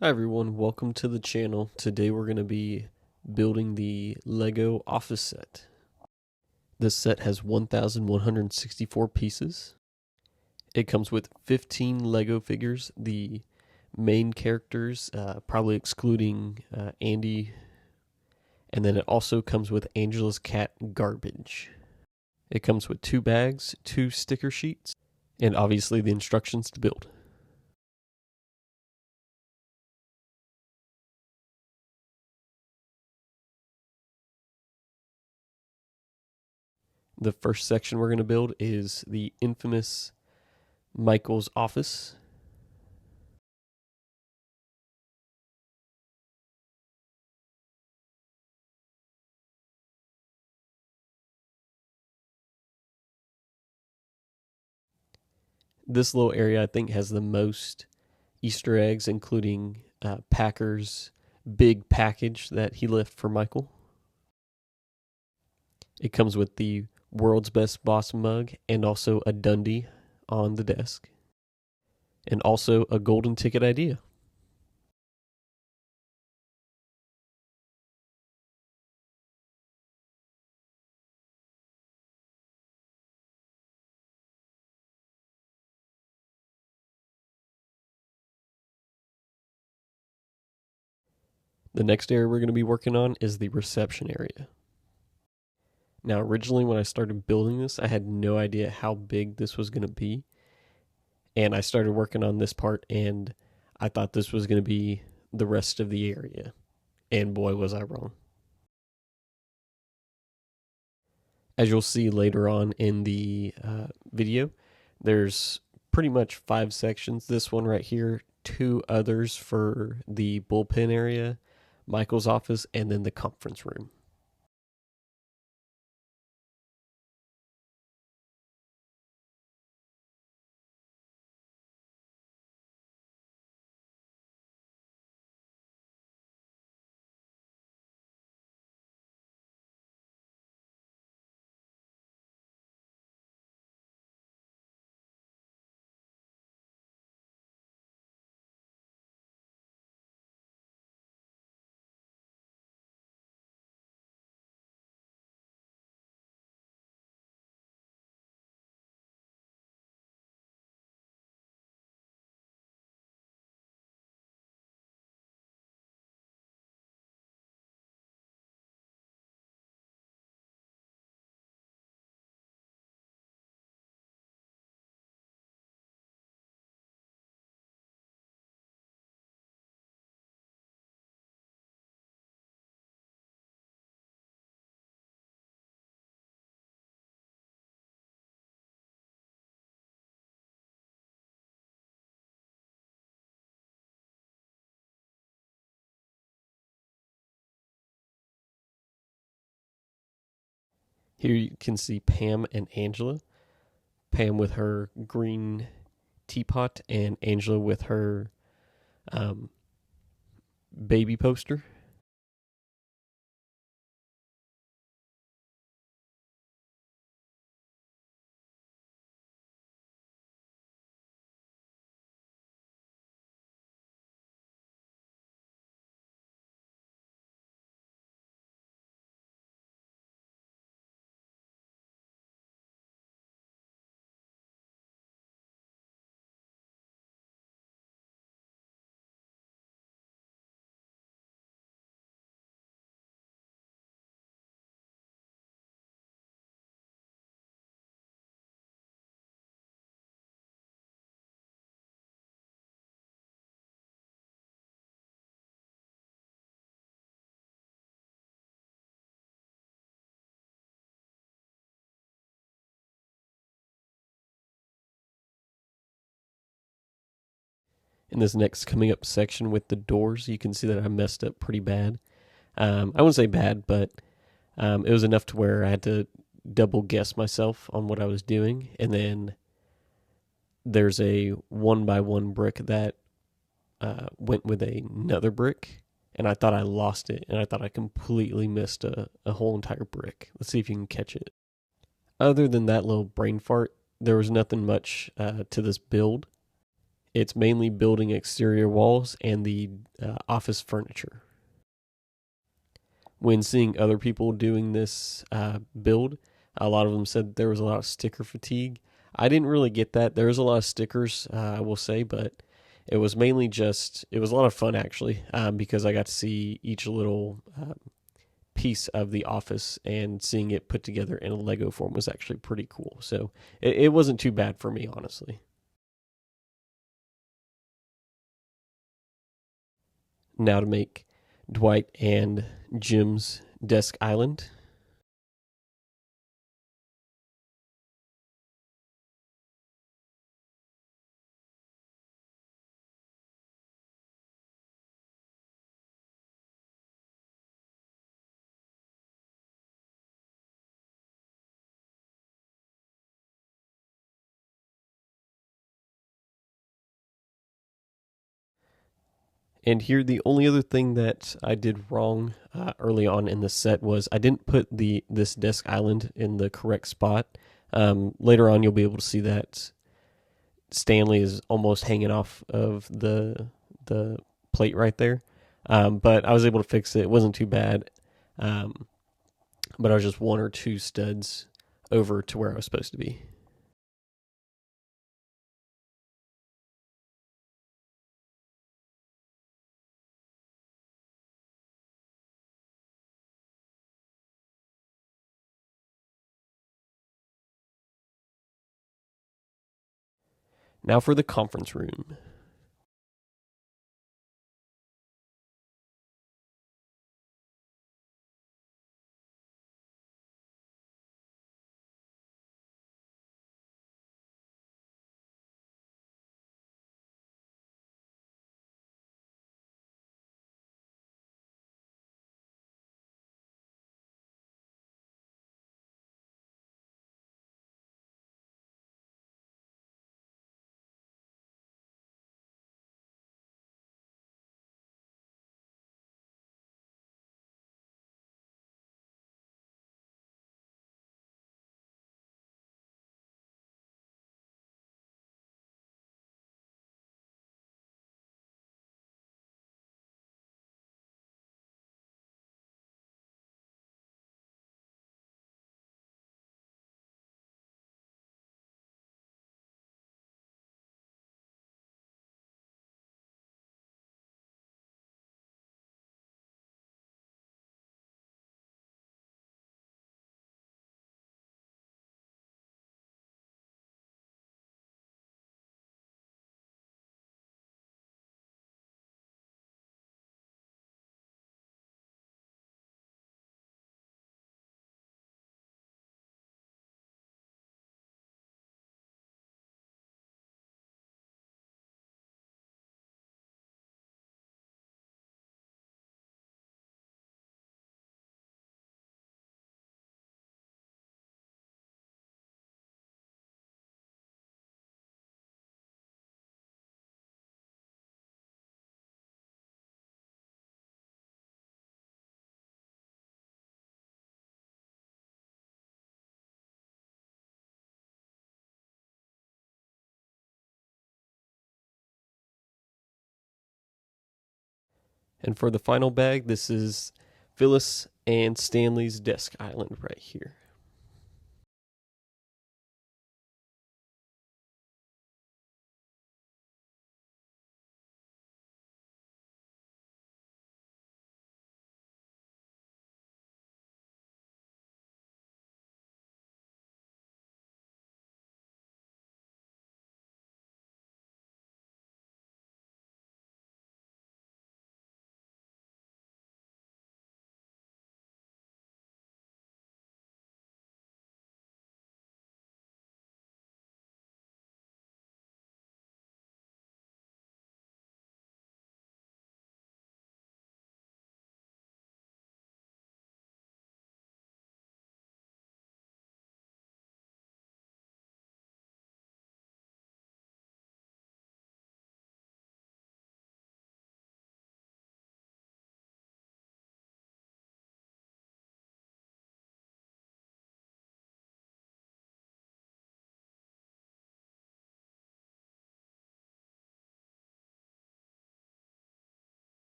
Hi everyone, welcome to the channel. Today we're going to be building the Lego office set. This set has 1,164 pieces. It comes with 15 Lego figures, the main characters, probably excluding Andy, and then it also comes with Angela's cat Garbage. It comes with 2 bags, 2 sticker sheets, and obviously the instructions to build. The first section we're going to build is the infamous Michael's office. This little area I think has the most Easter eggs, including Packer's big package that he left for Michael. It comes with the world's best boss mug and also a Dundee on the desk, and also a golden ticket idea. The next area we're going to be working on is the reception area. Now, originally when I started building this, I had no idea how big this was going to be. And I started working on this part, and I thought this was going to be the rest of the area. And boy, was I wrong. As you'll see later on in the video, there's pretty much 5 sections. This one right here, 2 others for the bullpen area, Michael's office, and then the conference room. Here you can see Pam and Angela. Pam with her green teapot, and Angela with her um, baby poster. In this next coming up section with the doors, you can see that I messed up pretty bad. I wouldn't say bad, but it was enough to where I had to double guess myself on what I was doing. And then there's a 1x1 brick that went with another brick, and I thought I lost it, and I thought I completely missed a whole entire brick. Let's see if you can catch it. Other than that little brain fart, there was nothing much to this build. It's mainly building exterior walls and the office furniture. When seeing other people doing this build, a lot of them said there was a lot of sticker fatigue. I didn't really get that. There was a lot of stickers, I will say, but it was mainly just, it was a lot of fun actually, because I got to see each little piece of the office, and seeing it put together in a Lego form was actually pretty cool. So it wasn't too bad for me, honestly. Now to make Dwight and Jim's desk island. And here, the only other thing that I did wrong early on in the set was I didn't put this desk island in the correct spot. Later on, you'll be able to see that Stanley is almost hanging off of the plate right there. But I was able to fix it. It wasn't too bad. Um, but I was just one or two studs over to where I was supposed to be. Now for the conference room. And for the final bag, this is Phyllis and Stanley's desk island right here.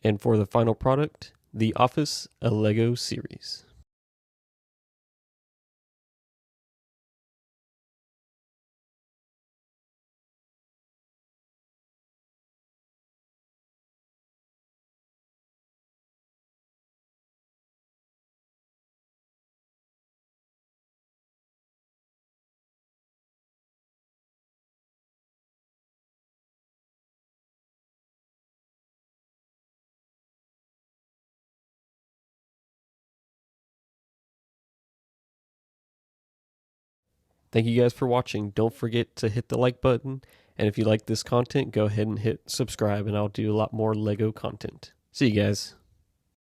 And for the final product, the Office, a Lego series. Thank you guys for watching. Don't forget to hit the like button. And if you like this content, go ahead and hit subscribe, and I'll do a lot more Lego content. See you guys.